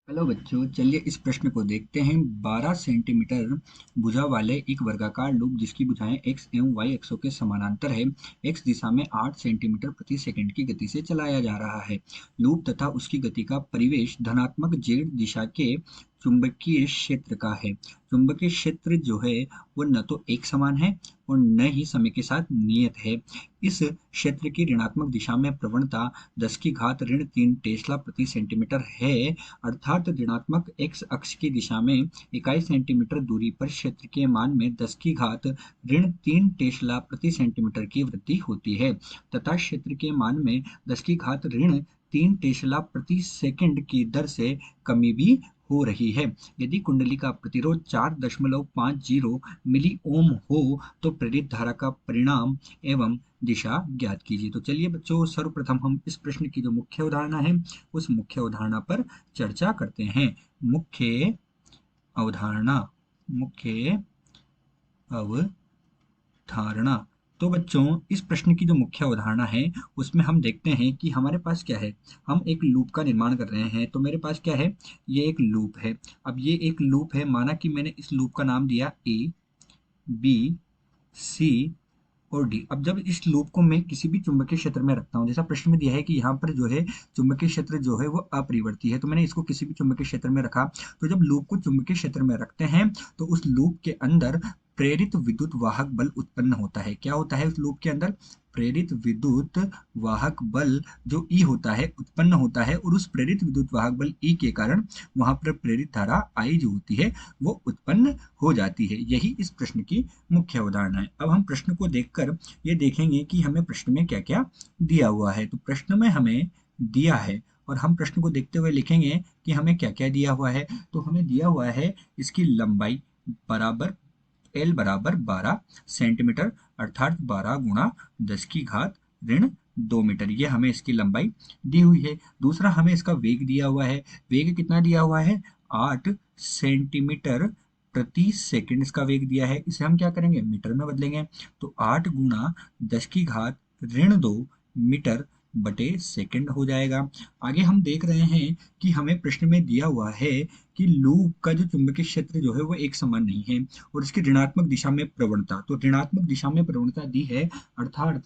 Hello बच्चों, चलिए इस प्रश्न को देखते हैं। 12 सेंटीमीटर भुजा वाले एक वर्गाकार लूप जिसकी भुजाएं x एवं y अक्षों के समानांतर है, x दिशा में 8 सेंटीमीटर प्रति सेकंड की गति से चलाया जा रहा है। लूप तथा उसकी गति का परिवेश धनात्मक z दिशा के चुंबकीय क्षेत्र का है। चुंबकीय क्षेत्र जो है वो न तो एक समान है और न ही समय के साथ नियत है। इस क्षेत्र की ऋणात्मक दिशा में प्रवणता 10 की घात ऋण 3 टेस्ला प्रति सेंटीमीटर है, अर्थात ऋणात्मक x अक्ष की दिशा में इकाई सेंटीमीटर दूरी पर क्षेत्र के मान में 10 की घात ऋण 3 टेस्ला प्रति सेंटीमीटर की वृद्धि होती है तथा क्षेत्र के मान में 10 की घात ऋण 3 टेस्ला प्रति सेकंड की दर से कमी भी हो रही है। यदि कुंडली का प्रतिरोध 4.50 मिली ओम हो तो प्रेरित धारा का परिणाम एवं दिशा ज्ञात कीजिए। तो चलिए बच्चों, सर्वप्रथम हम इस प्रश्न की जो मुख्य अवधारणा है उस मुख्य अवधारणा पर चर्चा करते हैं। मुख्य अवधारणा, मुख्य अवधारणा। तो बच्चों, इस प्रश्न की जो मुख्य अवधारणा है उसमें हम देखते हैं कि हमारे पास क्या है। हम एक लूप का निर्माण कर रहे हैं। तो मेरे पास क्या है, ये एक लूप है। अब ये एक लूप है, माना कि मैंने इस लूप का नाम दिया ए बी सी और डी। अब जब इस लूप को मैं किसी भी चुंबकीय क्षेत्र में रखता हूँ, जैसा प्रश्न में दिया है कि यहाँ पर जो है चुंबकीय क्षेत्र जो है वो अपरिवर्ती है, तो मैंने इसको किसी भी चुंबकीय क्षेत्र में रखा। तो जब लूप को चुंबकीय क्षेत्र में रखते हैं तो उस लूप के अंदर प्रेरित विद्युत वाहक बल उत्पन्न होता है। क्या होता है उस लूप के अंदर? प्रेरित विद्युत वाहक बल जो ई होता है उत्पन्न होता है, और उस प्रेरित विद्युत वाहक बल ई के कारण वहां पर प्रेरित धारा आई जो होती है वो उत्पन्न हो जाती है। यही इस प्रश्न की मुख्य अवधारणा है। अब हम प्रश्न को देखकर ये देखेंगे कि हमें प्रश्न में क्या क्या दिया हुआ है। तो प्रश्न में हमें दिया है और हम प्रश्न को देखते हुए लिखेंगे कि हमें क्या क्या दिया हुआ है। तो हमें दिया हुआ है इसकी लंबाई बराबर एल बराबर 12 सेंटीमीटर, अर्थात 12 गुणा 10 की घात ऋण 2 मीटर, ये हमें इसकी लंबाई दी हुई है। दूसरा हमें इसका वेग दिया हुआ है। वेग कितना दिया हुआ है? 8 सेंटीमीटर प्रति सेकंड इसका वेग दिया है। इसे हम क्या करेंगे? मीटर में बदलेंगे। तो 8 गुणा 10 की घात ऋण 2 मीटर बटे सेकंड हो जाएगा। आगे हम देख रहे हैं कि हमें प्रश्न में दिया हुआ है कि लूप का जो चुंबकीय क्षेत्र जो है वो एक समान नहीं है और इसकी ऋणात्मक दिशा में प्रवणता, तो ऋणात्मक दिशा में प्रवणता दी है, अर्थात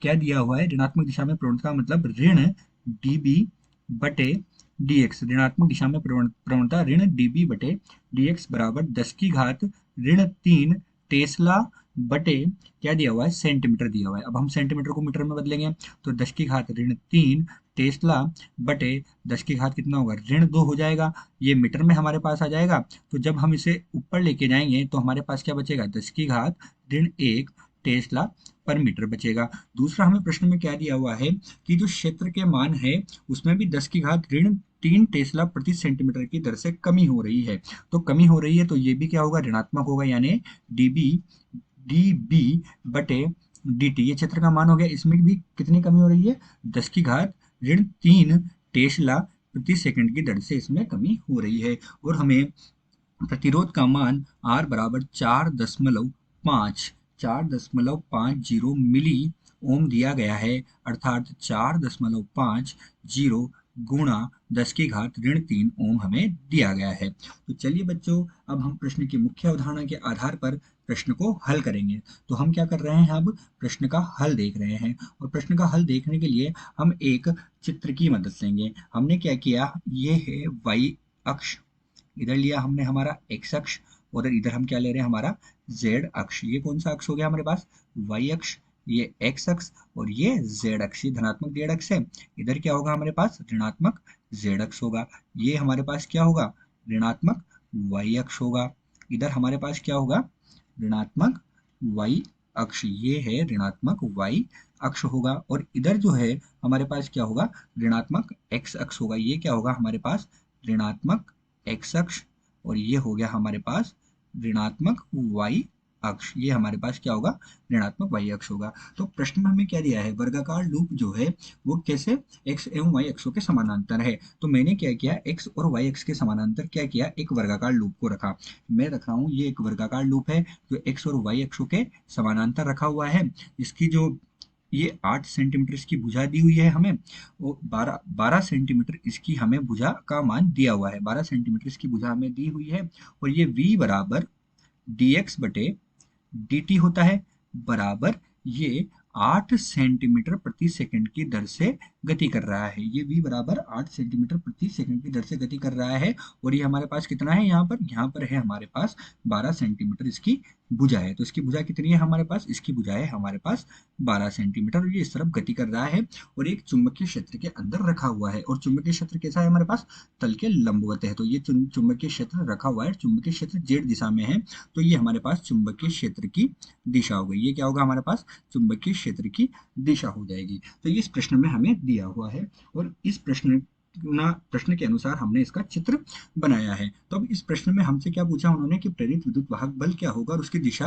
क्या दिया हुआ है? ऋणात्मक दिशा में प्रवणता मतलब ऋण db बटे dx। ऋणात्मक दिशा में प्रवणता ऋण db बटे dx बराबर 10 की घात ऋण 3 टेस्ला बटे क्या दिया हुआ है? सेंटीमीटर दिया हुआ है। अब हम सेंटीमीटर को मीटर में बदलेंगे तो 10 की घात ऋण 3 टेस्ला बटे 10 की घात कितना होगा? ऋण 2 हो जाएगा। ये मीटर में हमारे पास आ जाएगा। तो जब हम इसे ऊपर लेके जाएंगे तो हमारे पास क्या बचेगा? 10 की घात ऋण 1 टेस्ला पर मीटर बचेगा। दूसरा हमें प्रश्न में क्या दिया हुआ है कि जो क्षेत्र के मान है उसमें भी 10 की घात ऋण 3 टेस्ला प्रति सेंटीमीटर की दर से कमी हो रही है। तो कमी हो रही है तो ये भी क्या होगा? ऋणात्मक होगा, यानी डीबी डीबी बटे dt। ये क्षेत्र का मान हो गया। इसमें भी कितनी कमी हो रही है? 10 की घात ऋण 3 टेस्ला प्रति सेकंड की दर से इसमें कमी हो रही है। और हमें प्रतिरोध का मान R बराबर 4.50 मिली ओम दिया गया है, अर्थात 4.50 गुणा 10 की घात ऋण 3 ओम हमें दिया गया है। तो चलिए बच्चों, अब हम प्रश्न की मुख्य अवधारणा के आधार पर प्रश्न को हल करेंगे। तो हम क्या कर रहे हैं? अब प्रश्न का हल देख रहे हैं और प्रश्न का हल देखने के लिए हम एक चित्र की मदद लेंगे। हमने क्या किया, ये है y अक्ष, इधर लिया हमने हमारा x अक्ष और इधर हम क्या ले रहे हैं? हमारा z अक्ष। ये कौन सा अक्ष हो गया हमारे पास? y अक्ष। ये x अक्ष और ये z अक्ष, ये धनात्मक z अक्ष है। इधर क्या होगा हमारे पास? ऋणात्मक z अक्ष होगा। ये हमारे पास क्या होगा? ऋणात्मक y अक्ष होगा। इधर हमारे पास क्या होगा? ऋणात्मक y अक्ष। ये है ऋणात्मक y अक्ष होगा। और इधर जो है हमारे पास क्या होगा? ऋणात्मक x अक्ष होगा। ये क्या होगा हमारे पास? ऋणात्मक x अक्ष। और ये हो गया हमारे पास ऋणात्मक y अक्ष। ये हमारे पास क्या होगा? ऋणात्मक y अक्ष होगा। तो प्रश्न में हमें क्या दिया है? वर्गाकार लूप जो है वो कैसे x एवं y अक्षों के समानांतर है। तो मैंने क्या किया, x और y अक्ष के समानांतर क्या किया? एक वर्गाकार लूप को रखा। मैं रख रहा हूँ, ये एक वर्गाकार लूप है जो x और y अक्षों के समानांतर रखा हुआ है। इसकी जो ये 8 सेंटीमीटर इसकी भुजा दी हुई है हमें, और 12 सेंटीमीटर इसकी हमें भुजा का मान दिया हुआ है, 12 सेंटीमीटर इसकी भुजा हमें दी हुई है। और ये v बराबर dx बटे dt होता है, बराबर ये 8 सेंटीमीटर प्रति सेकंड की दर से गति कर रहा है। ये v बराबर 8 सेंटीमीटर प्रति सेकंड की दर से गति कर रहा है। और ये हमारे पास कितना है, यहाँ पर है हमारे पास 12 सेंटीमीटर इसकी भुजा है। तो इसकी भुजा कितनी है हमारे पास, इसकी भुजा है हमारे पास 12 सेंटीमीटर, और ये इस तरफ गति कर रहा है और एक चुंबकीय क्षेत्र के अंदर रखा हुआ है। और चुंबकीय क्षेत्र कैसा है हमारे पास, तल के लंबवत है। तो ये चुंबकीय क्षेत्र रखा हुआ है, चुंबकीय क्षेत्र जेड दिशा में है, तो ये हमारे पास चुंबकीय क्षेत्र की दिशा हो गई। ये क्या होगा हमारे पास, चुंबकीय क्षेत्र की दिशा हो जाएगी। तो ये इस प्रश्न में हमें दिया हुआ है और इस प्रश्न के अनुसार हमने इसका चित्र बनाया है। तो अब इस प्रश्न में हमसे क्या पूछा उन्होंने कि प्रेरित विद्युत वाहक बल क्या होगा और उसकी दिशा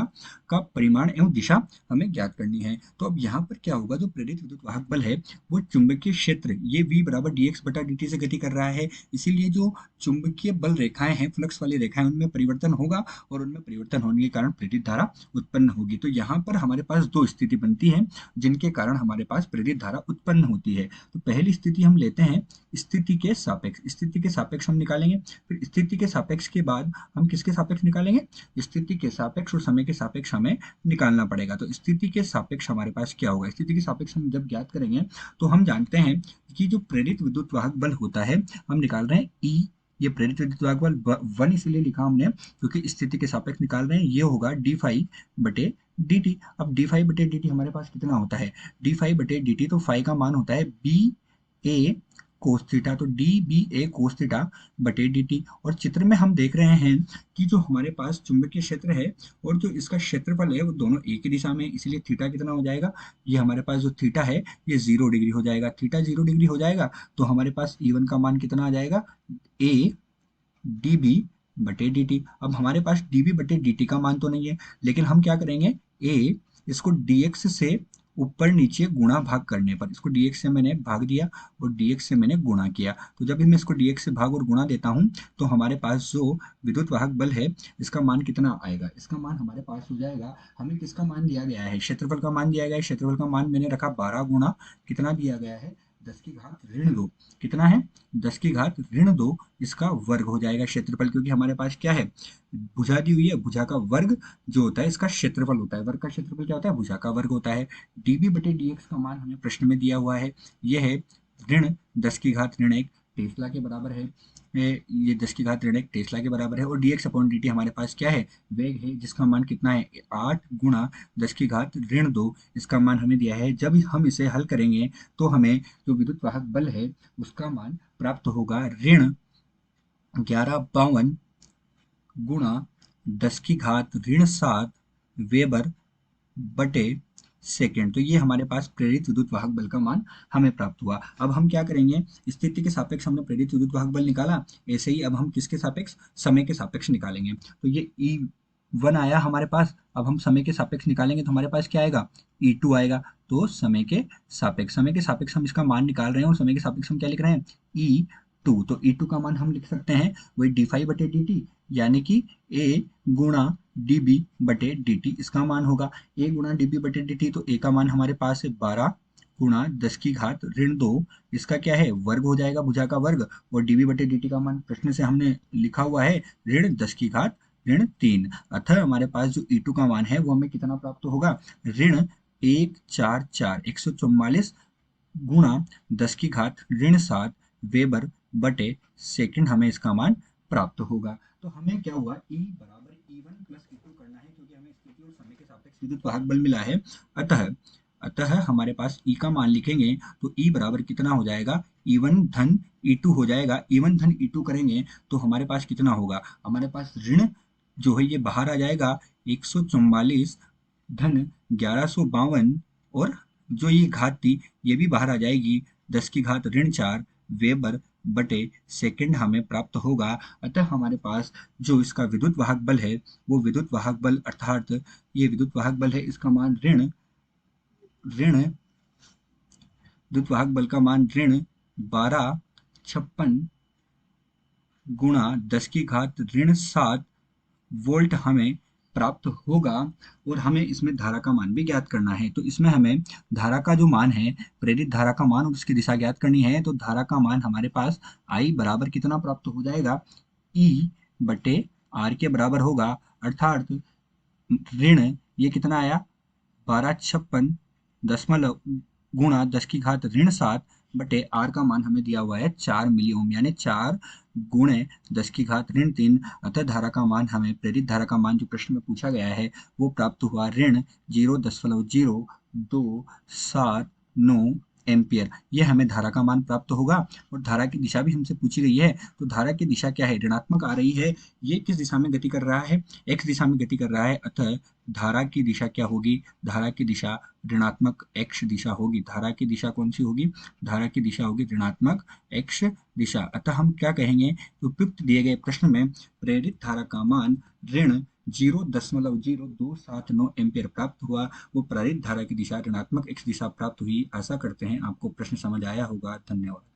का परिमाण एवं दिशा हमें ज्ञात करनी है। तो अब यहाँ पर क्या होगा, जो प्रेरित विद्युत वाहक बल है वो चुंबकीय क्षेत्र ये v बराबर dx बटा dt से गति कर रहा है, इसीलिए जो चुंबकीय बल रेखाएं हैं, फ्लक्स वाली रेखाएं, उनमें परिवर्तन होगा और उनमें परिवर्तन होने के कारण प्रेरित धारा उत्पन्न होगी। तो यहाँ पर हमारे पास दो स्थिति बनती है जिनके कारण हमारे पास प्रेरित धारा उत्पन्न होती है। तो पहली स्थिति हम लेते हैं स्थिति के सापेक्ष, स्थिति के सापेक्ष हम निकालेंगे, फिर स्थिति के सापेक्ष के बाद हम किसके सापेक्ष निकालेंगे, स्थिति के सापेक्ष और समय के सापेक्ष हमें निकालना पड़ेगा। तो स्थिति के सापेक्ष हमारे पास क्या होगा, स्थिति के सापेक्ष हम जब ज्ञात करेंगे तो हम जानते हैं कि जो प्रेरित विद्युत वाहक बल होता है, हम निकाल रहे हैं E, ये प्रेरित विद्युत वाहक बल 1 इसलिए लिखा हमने क्योंकि स्थिति के सापेक्ष निकाल रहे हैं, ये होगा डी फाई बटे dt। अब डी फाई बटे dt हमारे पास कितना होता है, डी फाई बटे dt, तो फाई का मान होता है बी ए कोस थीटा, तो डी बी ए कोस थीटा बटे dt। और चित्र में हम देख रहे हैं कि जो हमारे पास चुंबकीय क्षेत्र है और जो इसका क्षेत्रफल है वो दोनों एक ही दिशा में, इसलिए थीटा कितना हो जाएगा, ये हमारे पास जो थीटा है ये 0 डिग्री हो जाएगा। थीटा 0 डिग्री हो जाएगा तो हमारे पास E1 का मान कितना आ जाएगा, a db बटे dt। अब हमारे पास db बटे dt का मान तो नहीं है, लेकिन हम क्या करेंगे, a इसको dx से ऊपर नीचे गुणा भाग करने पर, इसको dx से मैंने भाग दिया और dx से मैंने गुणा किया, तो जब भी मैं इसको dx से भाग और गुणा देता हूं तो हमारे पास जो विद्युत वाहक बल है इसका मान कितना आएगा, इसका मान हमारे पास हो जाएगा, हमें किसका मान दिया गया है, क्षेत्रफल का मान दिया गया है। क्षेत्रफल का मान मैंने रखा 12 गुणा कितना दिया गया है, 10 की घात ऋण 2, कितना है 10 की घात ऋण 2 इसका वर्ग हो जाएगा क्षेत्रफल, क्योंकि हमारे पास क्या है, भुजा दी हुई है, भुजा का वर्ग जो होता है इसका क्षेत्रफल होता है, वर्ग का क्षेत्रफल क्या होता है, भुजा का वर्ग होता है। db बटे dx का मान हमें प्रश्न में दिया हुआ है, यह है ऋण 10 की घात ऋण 1 टेस्ला के बराबर है, ये 10 की घात ऋण 1 टेस्ला के बराबर है। और dx अपॉन dt हमारे पास क्या है, वेग है, जिसका मान कितना है 8 गुणा 10 की घात ऋण 2 इसका मान हमें दिया है। जब हम इसे हल करेंगे तो हमें जो विद्युत वाहक बल है उसका मान प्राप्त होगा ऋण 1152 गुणा 10 की घात ऋण 7 वेबर बटे सेकेंड। तो ये हमारे पास प्रेरित विद्युत वाहक बल का मान हमें प्राप्त हुआ। अब हम क्या करेंगे, स्थिति के सापेक्ष हमने प्रेरित विद्युत वाहक बल निकाला, ऐसे ही अब हम किसके सापेक्ष, समय के सापेक्ष निकालेंगे। तो ये E1 आया हमारे पास, अब हम समय के सापेक्ष निकालेंगे तो हमारे पास क्या आएगा, E2 आएगा। तो समय के सापेक्ष हम इसका मान निकाल रहे हैं और समय के सापेक्ष हम क्या लिख रहे हैं, E2। तो E2 का मान हम लिख सकते हैं वही डी फाई बटे dt, यानी कि a गुणा db बटे dt इसका मान होगा, a गुणा db बटे dt। तो a का मान हमारे पास है 12 गुणा 10 की घात ऋण 2, इसका क्या है वर्ग हो जाएगा, भुजा का वर्ग, और db बटे dt का मान प्रश्न से हमने लिखा हुआ है ऋण 10 की घात ऋण 3। अतः हमारे पास जो E2 का मान है वो हमें कितना प्राप्त होगा, ऋण 144 गुणा 10 की घात ऋण 7 वेबर बटे सेकंड हमें इसका मान प्राप्त होगा। तो हमें क्या हुआ, E बराबर E1 प्लस E2 करना है, क्योंकि हमें स्थिति और समय के सापेक्ष विद्युत वाहक बल मिला है। अतः हमारे पास E का मान लिखेंगे तो E बराबर कितना हो जाएगा, E1 धन E2 हो जाएगा। E1 धन E2 करेंगे तो हमारे पास कितना होगा, हमारे पास ऋण जो है ये बाहर आ जाएगा 144 धन 1152, और जो ये घात थी ये भी बाहर आ जाएगी, 10 की घात ऋण 4 वेबर बटे सेकंड हमें प्राप्त होगा। अतः हमारे पास जो इसका विद्युत वाहक बल है वो विद्युत वाहक बल, अर्थात ये विद्युत वाहक बल है, इसका मान विद्युत वाहक बल का मान ऋण 1256 गुणा 10 की घात ऋण 7 वोल्ट हमें प्राप्त होगा और हमें इसमें धारा का मान भी ज्ञात करना है। तो इसमें हमें धारा का जो मान है, प्रेरित धारा का मान और उसकी दिशा ज्ञात करनी है। तो धारा का मान हमारे पास I बराबर कितना प्राप्त हो जाएगा, E बटे R के बराबर होगा, अर्थात ऋण ये कितना आया 1256 गुणा 10 की घात ऋण 7 बटे आर का मान हमें दिया हुआ है 4 मिली ओम, यानी 4 गुणे 10 की घात ऋण 3। अतः धारा का मान हमें, प्रेरित धारा का मान जो प्रश्न में पूछा गया है वो प्राप्त हुआ ऋण 0.0279 एम्पियर। ये हमें धारा का मान प्राप्त होगा। और धारा की दिशा भी हमसे पूछी गई है, तो धारा की दिशा क्या है, ऋणात्मक आ रही है। ये किस दिशा में गति कर रहा है, एक्स दिशा में गति कर रहा है। अतः धारा की दिशा क्या होगी, धारा की दिशा ऋणात्मक एक्स दिशा होगी। धारा की दिशा कौन सी होगी, धारा की दिशा होगी ऋणात्मक एक्स दिशा। अतः हम क्या कहेंगे, उपयुक्त दिए गए प्रश्न में प्रेरित धारा का मान ऋण 0.0279 एम्पियर प्राप्त हुआ। वो प्रेरित धारा की दिशा ऋणात्मक एक्स दिशा प्राप्त हुई। आशा करते हैं आपको प्रश्न समझ आया होगा। धन्यवाद।